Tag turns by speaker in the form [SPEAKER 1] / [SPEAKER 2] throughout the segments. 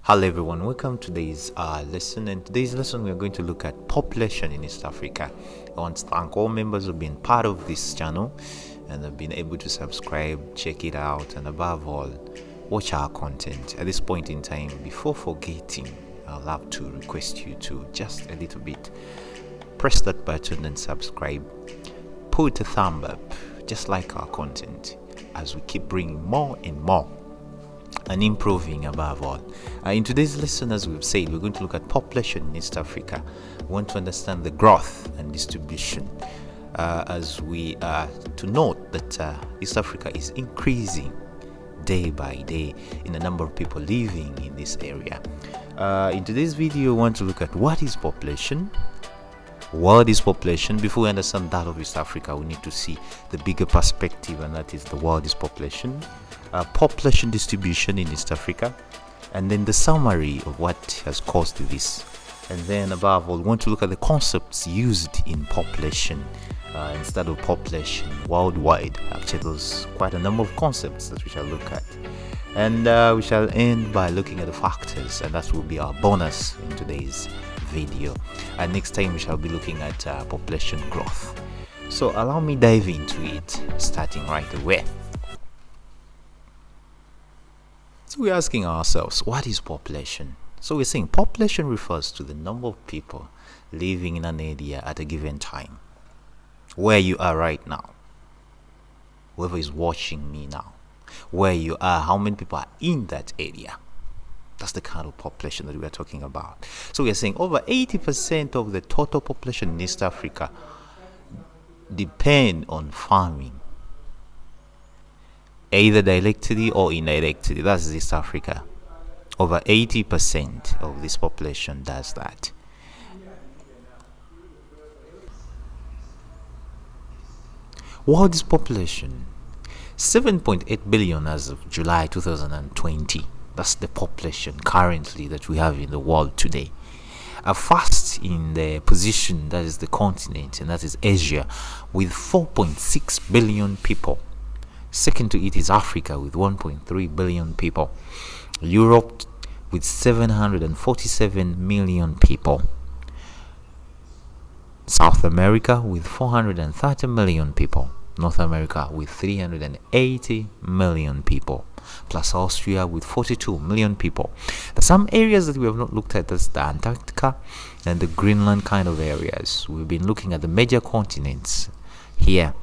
[SPEAKER 1] Hello everyone, welcome to today's lesson. And today's lesson we are going to look at population in East Africa. I want to thank all members who have been part of this channel and have been able to subscribe, check it out, and above all, watch our content. At this point in time, before forgetting, I'll have to request you to just a little bit press that button and subscribe. Put a thumb up, just like our content, as we keep bringing more and more and improving above all. In today's lesson, as we've said, we're going to look at population in East Africa. We want to understand the growth and distribution, as we to note that East Africa is increasing day by day in the number of people living in this area. In today's video, we want to look at what is population. What is population? Before we understand that of East Africa, we need to see the bigger perspective, and that is the world is population. Population distribution in East Africa, and then the summary of what has caused this. And then above all, we want to look at the concepts used in population instead of population worldwide. Actually, there's quite a number of concepts that we shall look at. And we shall end by looking at the factors, and that will be our bonus in today's video. And next time we shall be looking at population growth. So allow me dive into it, starting right away. So we're asking ourselves, what is population? So we're saying population refers to the number of people living in an area at a given time. Where you are right now, whoever is watching me now, where you are, how many people are in that area. That's the kind of population that we are talking about. So we are saying over 80% of the total population in East Africa depend on farming, either directly or indirectly. That's East Africa. Over 80% of this population does that. World population 7.8 billion as of July 2020. That's the population currently that we have in the world today. First in the position, that is the continent, and that is Asia, with 4.6 billion people. Second to it is Africa with 1.3 billion people. Europe with 747 million people. South America with 430 million people. North America with 380 million people. Plus Austria with 42 million people. There's some areas that we have not looked at. That's the Antarctica and the Greenland kind of areas. We've been looking at the major continents here.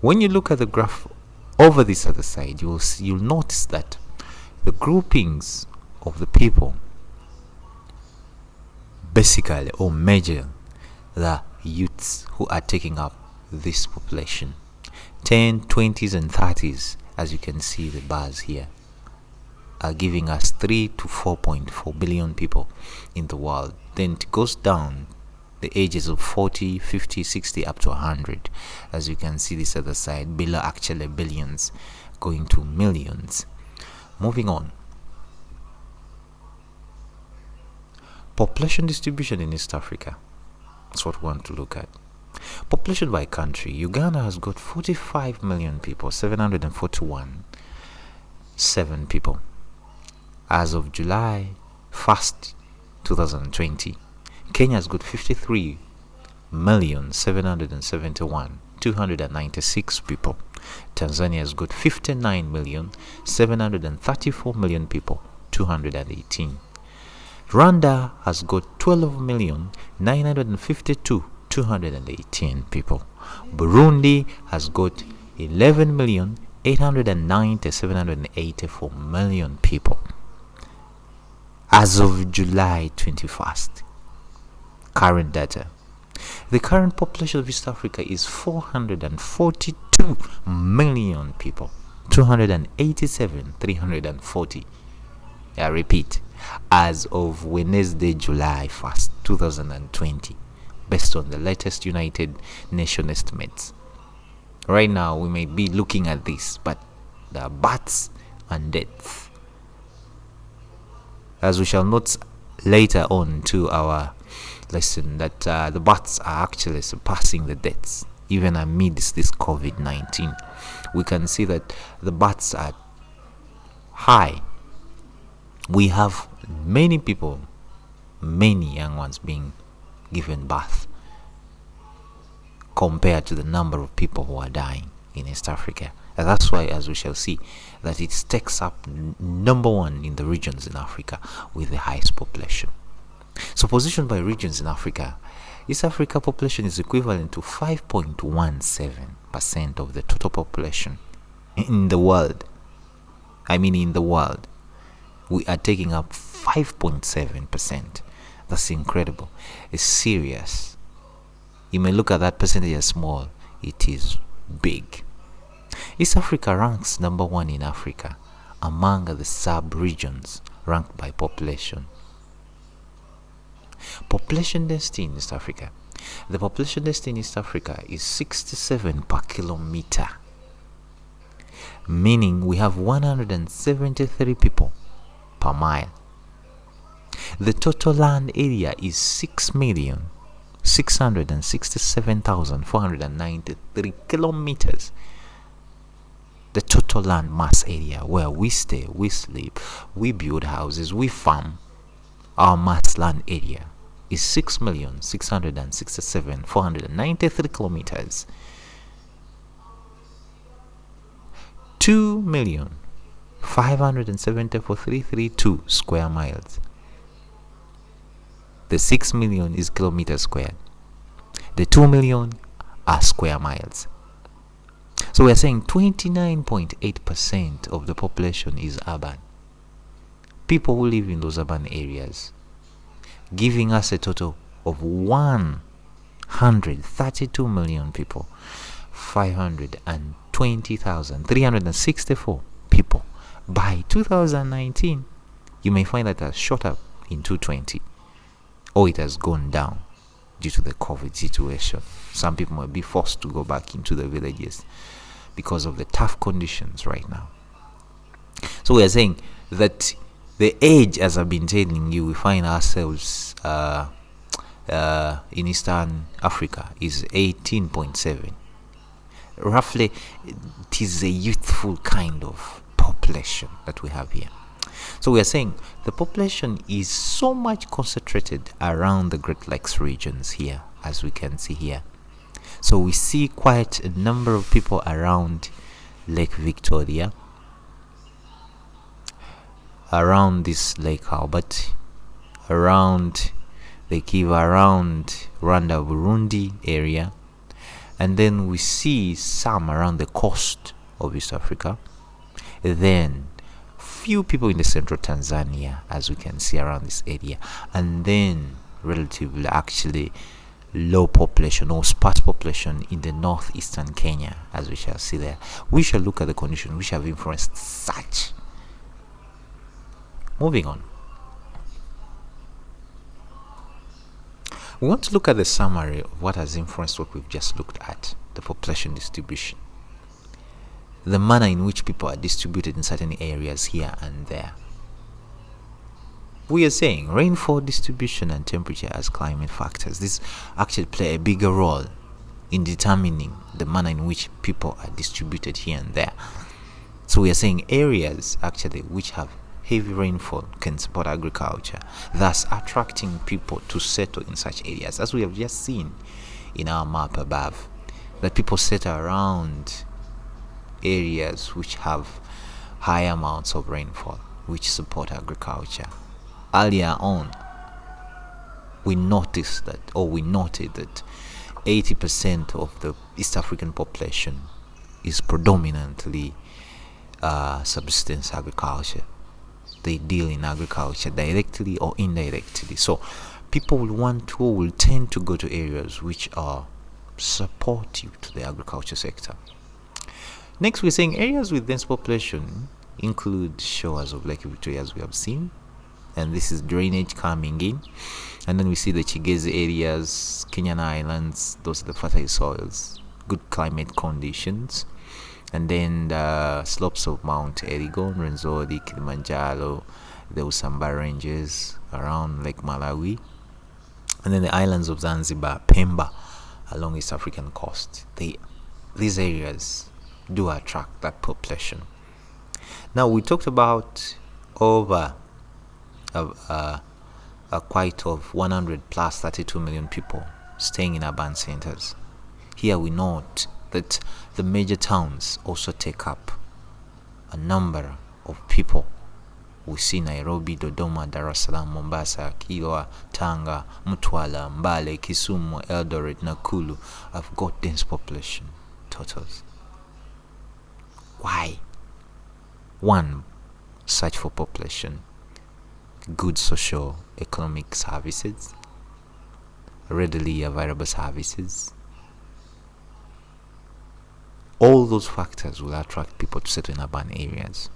[SPEAKER 1] When you look at the graph over this other side, you'll notice that the groupings of the people basically or measure the youths who are taking up this population. 10, 20s and 30s, as you can see the bars here, are giving us 3 to 4.4 billion people in the world. Then it goes down the ages of 40, 50, 60 up to 100. As you can see this other side, below actually billions going to millions. Moving on. Population distribution in East Africa. That's what we want to look at. Population by country. Uganda has got 45 million people, 741.7 people as of July 1st, 2020. Kenya has got 53,771,296 people. Tanzania has got 59,734,000 people, 218. Rwanda has got 12,952,218 people. Burundi has got 11,890,784 million people as of July 21st. Current data. The current population of East Africa is 442 million people. 287,340. I repeat, as of Wednesday, July 1st, 2020, based on the latest United Nations estimates. Right now, we may be looking at this, but there are births and deaths. As we shall note later on to our lesson, that the births are actually surpassing the deaths, even amidst this COVID-19. We can see that the births are high We have many people, many young ones being given birth compared to the number of people who are dying in East Africa. And that's why, as we shall see, that it takes up number one in the regions in Africa with the highest population. So positioned by regions in Africa, East Africa population is equivalent to 5.17% of the total population in the world. In the world, we are taking up 5.7%. That's incredible. It's serious. You may look at that percentage as small. It is big. East Africa ranks number one in Africa among the sub-regions ranked by population. Population density in East Africa. The population density in East Africa is 67 per kilometer, meaning we have 173 people per mile. The total land area is 6,667,493 kilometers. The total land mass area where we stay, we sleep, we build houses, we farm, our mass land area is 6,667,493 kilometers. 2,574,332 square miles. The 6 million is kilometers squared. The 2 million are square miles. So we are saying 29.8% of the population is urban. People who live in those urban areas, giving us a total of 132 million people, 520,364 people. By 2019, you may find that it has shot up in 2020, or it has gone down due to the COVID situation. Some people might be forced to go back into the villages because of the tough conditions right now. So we are saying that the age, as I've been telling you, we find ourselves in Eastern Africa is 18.7. Roughly, it is a youthful kind of population that we have here. So we are saying the population is so much concentrated around the Great Lakes regions here, as we can see here. So we see quite a number of people around Lake Victoria, around this Lake Albert, around Lake Kivu, around Rwanda, Burundi area, and then we see some around the coast of East Africa. Then few people in the central Tanzania, as we can see around this area, and then relatively actually low population or sparse population in the northeastern Kenya, as we shall see there. We shall look at the conditions which have influenced such. Moving on, we want to look at the summary of what has influenced what we've just looked at, the population distribution, the manner in which people are distributed in certain areas here and there. We are saying rainfall distribution and temperature as climate factors. These actually play a bigger role in determining the manner in which people are distributed here and there. So we are saying areas actually which have heavy rainfall can support agriculture, thus attracting people to settle in such areas, as we have just seen in our map above, that people settle around areas which have high amounts of rainfall, which support agriculture. Earlier on, we noted that 80% of the East African population is predominantly subsistence agriculture. They deal in agriculture directly or indirectly. So people will tend to go to areas which are supportive to the agriculture sector. Next, we're saying areas with dense population include shores of Lake Victoria, as we have seen, and this is drainage coming in. And then we see the Chigezi areas, Kenyan Islands, those are the fertile soils, good climate conditions. And then the slopes of Mount Elgon, Rwenzori, Kilimanjaro, the Usamba ranges around Lake Malawi, and then the islands of Zanzibar, Pemba, along East African coast. These areas do attract that population. Now, we talked about over a quite of 100 plus 32 million people staying in urban centers. Here we note that the major towns also take up a number of people. We see Nairobi, Dodoma, Dar es Salaam, Mombasa, Kilwa, Tanga, Mtwara, Mbale, Kisumu, Eldoret, Nakuru have got dense population totals. Why? One, search for population, good social economic services, readily available services. All those factors will attract people to settle in urban areas.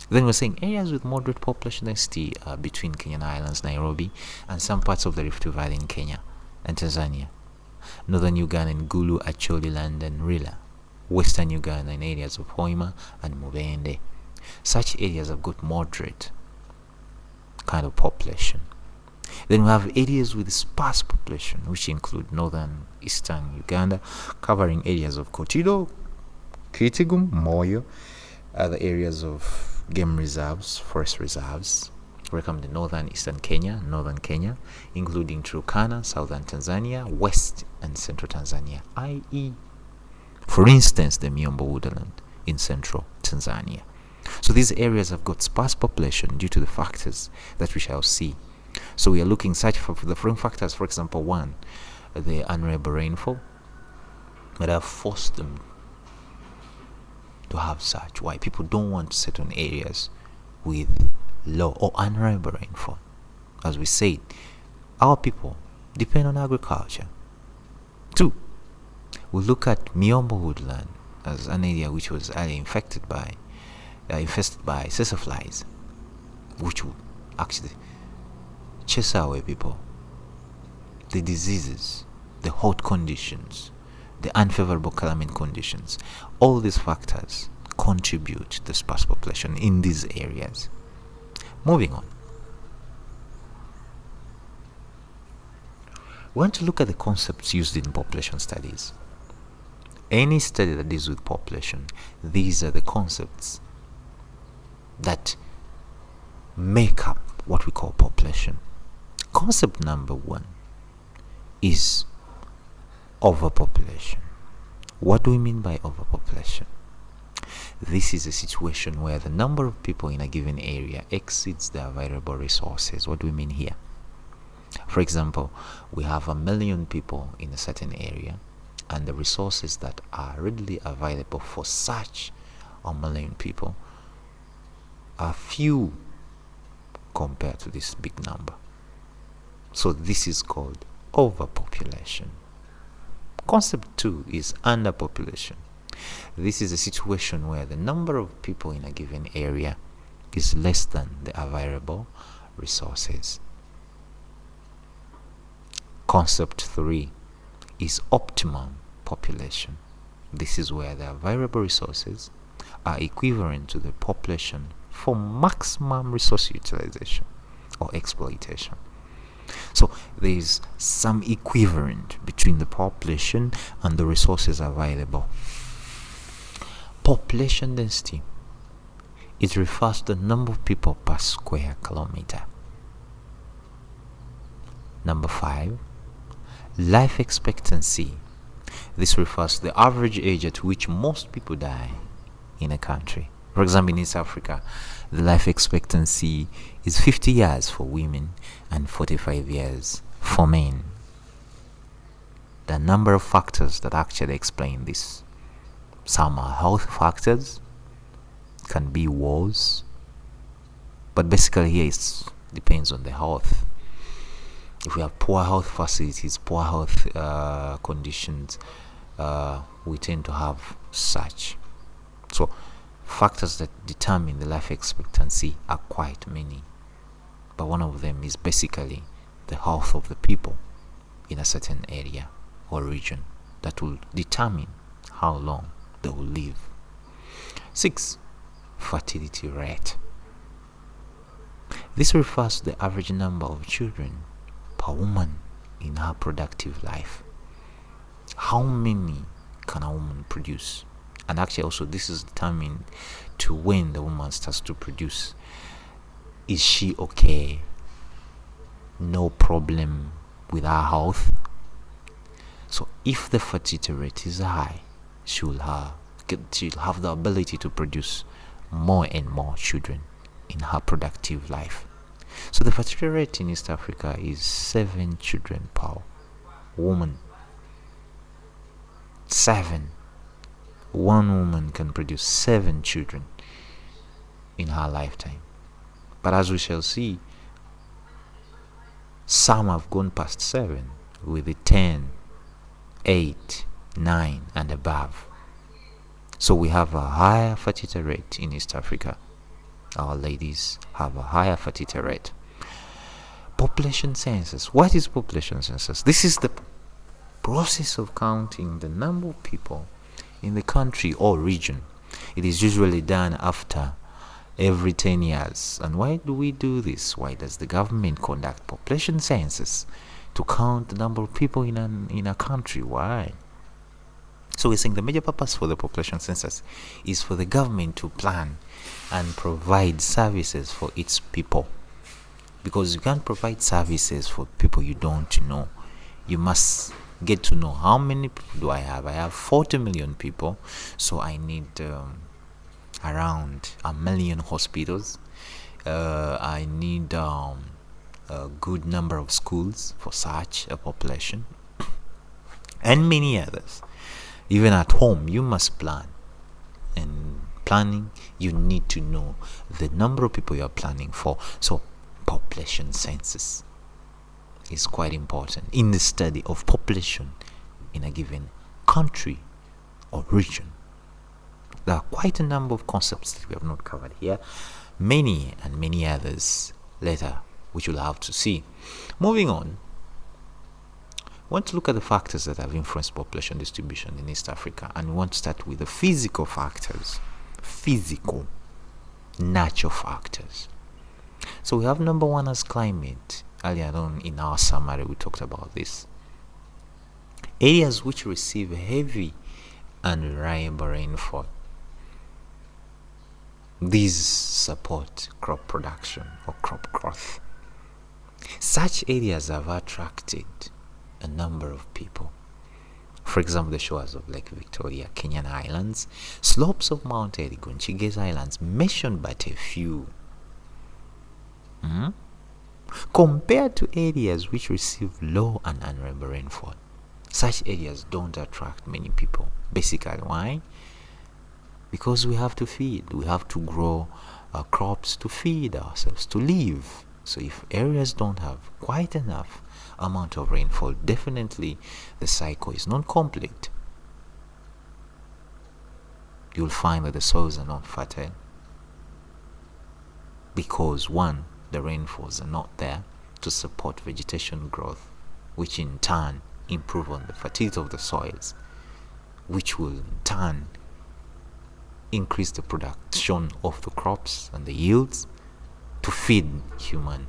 [SPEAKER 1] Then we're saying areas with moderate population density are between Kenyan Islands, Nairobi, and some parts of the Rift Valley in Kenya and Tanzania. Northern Uganda in Gulu, Acholi, Land, and Rila. Western Uganda in areas of Hoima and Mubende. Such areas have got moderate kind of population. Then we have areas with sparse population, which include northern eastern Uganda, covering areas of Kotido, Kitigum, Moyo, other areas of game reserves, forest reserves. We come to northern eastern Kenya, including Turkana, southern Tanzania, west and central Tanzania, i.e., for instance, the Miombo woodland in central Tanzania. So these areas have got sparse population due to the factors that we shall see. So we are looking such for the following factors. For example, one, the unreliable rainfall that have forced them to have such. Why? People don't want to settle in areas with low or unreliable rainfall. As we said, our people depend on agriculture. Two, we look at Miombo woodland as an area which was early infested by flies, which would actually chase away people. The diseases, the hot conditions, the unfavorable climate conditions, all these factors contribute to the sparse population in these areas. Moving on. We want to look at the concepts used in population studies. Any study that deals with population, these are the concepts that make up what we call population. Concept number one is overpopulation. What do we mean by overpopulation? This is a situation where the number of people in a given area exceeds the available resources. What do we mean here? For example, we have 1 million people in a certain area, and the resources that are readily available for such 1 million people are few compared to this big number. So this is called overpopulation. Concept 2 is underpopulation. This is a situation where the number of people in a given area is less than the available resources. Concept 3 is optimum population. This is where the available resources are equivalent to the population for maximum resource utilization or exploitation. So there is some equivalent between the population and the resources available. Population density, it refers to the number of people per square kilometer. Number 5, life expectancy. This refers to the average age at which most people die in a country. For example, in East Africa, the life expectancy is 50 years for women and 45 years for men. There are a number of factors that actually explain this. Some are health factors, can be wars, but basically here it depends on the health. If we have poor health facilities, poor health conditions, we tend to have such. So factors that determine the life expectancy are quite many, but one of them is basically the health of the people in a certain area or region that will determine how long they will live. 6, fertility rate. This refers to the average number of children per woman in her productive life. How many can a woman produce? And actually also this is determined to when the woman starts to produce. Is she okay no problem with her health. So if the fertility rate is high, she'll have the ability to produce more and more children in her productive life. So the fertility rate in East Africa is 7 children per woman. 7. One woman can produce 7 children in her lifetime. But as we shall see, some have gone past 7 with the 10, 8, 9 and above. So we have a higher fertility rate in East Africa. Our ladies have a higher fertility rate. Population census. What is population census? This is the process of counting the number of people in the country or region. It is usually done after every 10 years. And why do we do this? Why does the government conduct population census? To count the number of people in a country. Why? So we're saying the major purpose for the population census is for the government to plan and provide services for its people. Because you can't provide services for people you don't know. You must get to know how many people do I have. I have 40 million people, so I need around 1 million hospitals. I need a good number of schools for such a population, and many others. Even at home, you must plan. And planning, you need to know the number of people you are planning for. So population census is quite important in the study of population in a given country or region. There are quite a number of concepts that we have not covered here. Many and many others later, which we'll have to see. Moving on, we want to look at the factors that have influenced population distribution in East Africa, and we want to start with the physical factors. Physical, natural factors. So we have number 1 as climate. Earlier on in our summary, we talked about this. Areas which receive heavy and reliable rainfall. These support crop production or crop growth. Such areas have attracted a number of people. For example, the shores of Lake Victoria, Kenyan Highlands, slopes of Mount Elgon, Chigeza Islands, mentioned but a few. Compared to areas which receive low and unreliable rainfall, such areas don't attract many people. Basically, why? Because we have to feed. We have to grow crops to feed ourselves, to live. So if areas don't have quite enough amount of rainfall, definitely the cycle is not complete. You'll find that the soils are not fertile because 1, the rainfalls are not there to support vegetation growth, which in turn improve on the fertility of the soils, which will in turn increase the production of the crops and the yields to feed human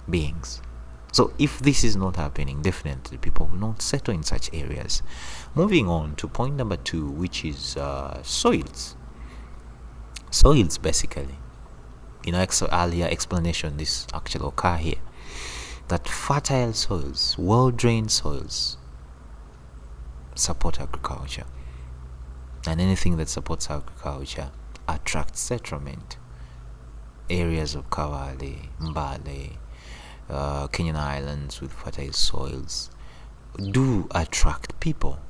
[SPEAKER 1] beings. So if this is not happening, definitely people will not settle in such areas. Moving on to point number 2, which is soils. Soils, basically, earlier explanation, this actually occur here, that fertile soils, well-drained soils support agriculture, and anything that supports agriculture attracts settlement. Areas of Kawale, Mbale, Kenyan Islands with fertile soils do attract people.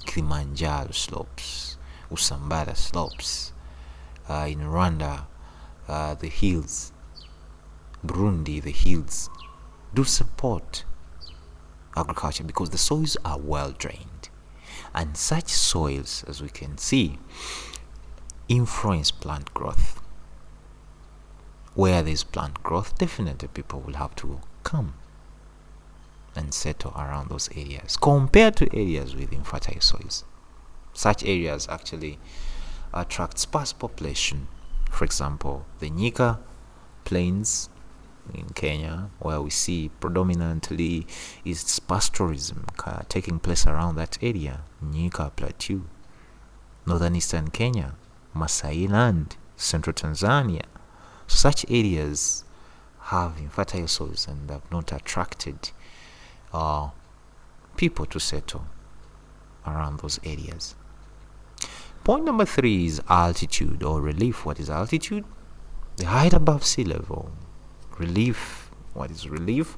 [SPEAKER 1] Kilimanjaro slopes, Usambara slopes, in Rwanda, the hills, Burundi, the hills do support agriculture because the soils are well drained. And such soils, as we can see, influence plant growth. Where there's plant growth, definitely people will have to come and settle around those areas compared to areas with infertile soils. Such areas actually attract sparse population. For example, the Nyika Plains in Kenya, where we see predominantly is sparse tourism taking place around that area. Nyika Plateau, northern eastern Kenya, Masai Land, central Tanzania. Such areas have infertile soils and have not attracted people to settle around those areas. Point number 3 is altitude or relief. What is altitude? The height above sea level. Relief. What is relief?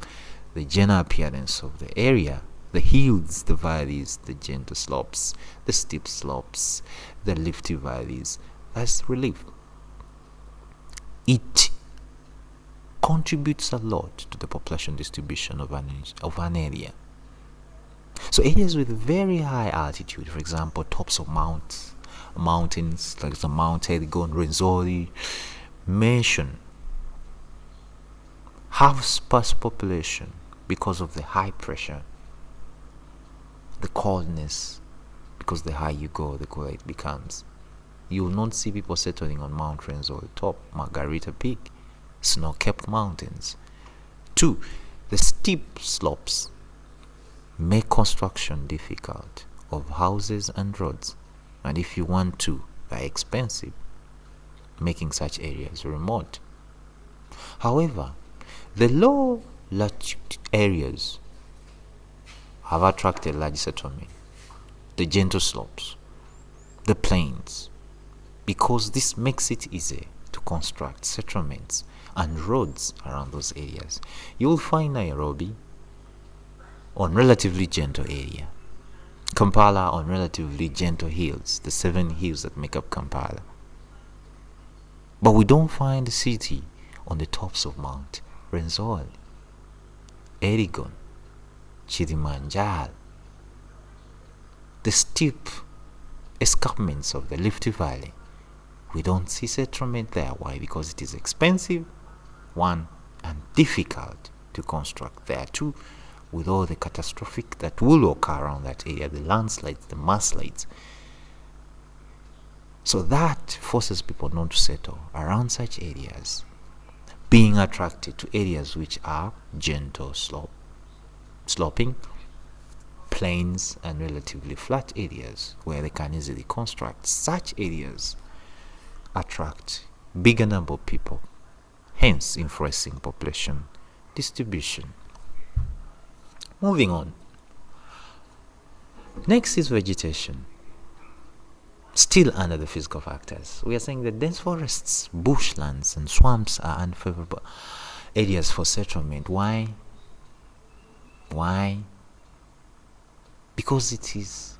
[SPEAKER 1] The general appearance of the area. The hills, the valleys, the gentle slopes, the steep slopes, the lofty valleys. That's relief. It contributes a lot to the population distribution of an area. So areas with very high altitude, for example, tops of mountains like the Mount Elgon, Rwenzori, mention have sparse population because of the high pressure, the coldness, because the higher you go, the cooler it becomes. You will not see people settling on Mount Rwenzori top, Margarita Peak, snow-capped mountains. 2, the steep slopes make construction difficult of houses and roads, and if you want to, they're expensive, making such areas remote. However, the low latitude areas have attracted large settlement, the gentle slopes, the plains, because this makes it easy to construct settlements and roads around those areas. You will find Nairobi on relatively gentle area, Kampala on relatively gentle hills, the 7 hills that make up Kampala. But we don't find the city on the tops of Mount Rwenzori, Elgon, Kilimanjaro, the steep escarpments of the Rift Valley. We don't see settlement there. Why? Because it is expensive, 1, and difficult to construct there. 2, with all the catastrophic that will occur around that area, the landslides, the mudslides. So that forces people not to settle around such areas, being attracted to areas which are gentle sloping, plains, and relatively flat areas where they can easily construct. Such areas attract bigger number of people, hence influencing population distribution. Moving on. Next is vegetation. Still under the physical factors. We are saying that dense forests, bushlands, and swamps are unfavorable areas for settlement. Why? Because it is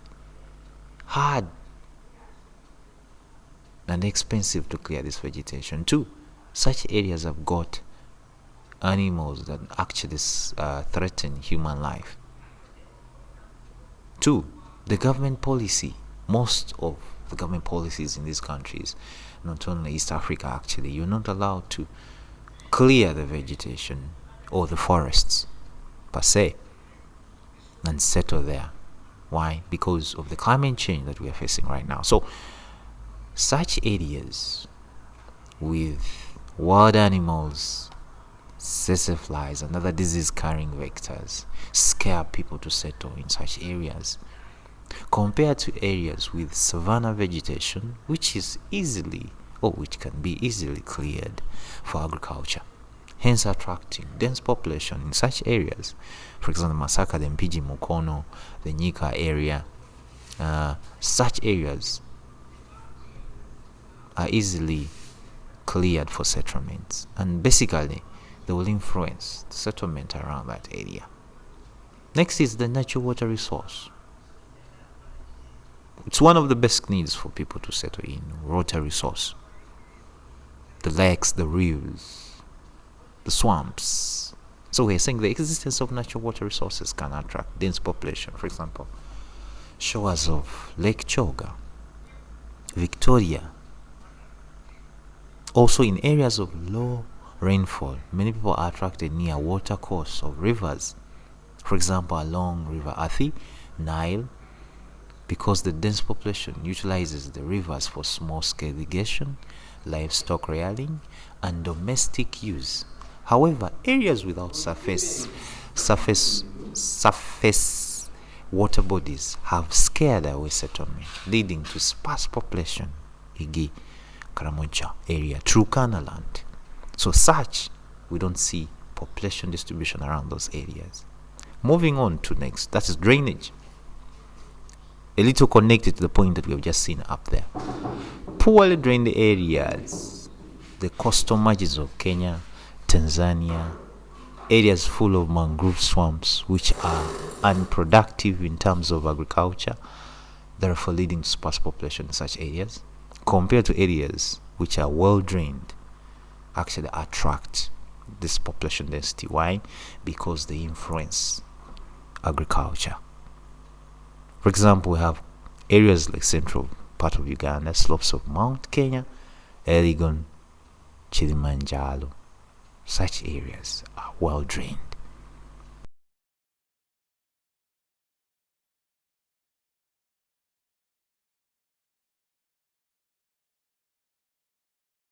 [SPEAKER 1] hard and expensive to clear this vegetation. 2, such areas have got animals that actually threaten human life. 2, the government policy. Most of the government policies in these countries, not only East Africa actually, you're not allowed to clear the vegetation or the forests per se and settle there. Why? Because of the climate change that we are facing right now. So such areas with wild animals, tsetse flies, and other disease-carrying vectors scare people to settle in such areas, compared to areas with savanna vegetation, which can be easily cleared for agriculture, hence attracting dense population in such areas. For example, Masaka, the Mpiji, Mukono, the Nyika area. Such areas are easily cleared for settlements, and basically they will influence the settlement around that area. Next is the natural water resource. It's one of the basic needs for people to settle in. Water resource. The lakes, the rivers, the swamps. So we're saying the existence of natural water resources can attract dense population. For example, shores of Lake Choga, Victoria. Also in areas of low rainfall, many people are attracted near water courses of rivers. For example, along River Athi, Nile, because the dense population utilizes the rivers for small-scale irrigation, livestock rearing, and domestic use. However, areas without surface water bodies have scared away settlement, leading to sparse population. Igi, Karamoja area, Turkana land. So such we don't see population distribution around those areas. Moving on to next, that is drainage. A little connected to the point that we have just seen up there. Poorly drained areas, the coastal margins of Kenya, Tanzania, areas full of mangrove swamps which are unproductive in terms of agriculture, therefore leading to sparse population in such areas, compared to areas which are well drained, actually attract this population density. Why? Because they influence agriculture. For example, we have areas like central part of Uganda, slopes of Mount Kenya, Elgon, Kilimanjaro. Such areas are well drained.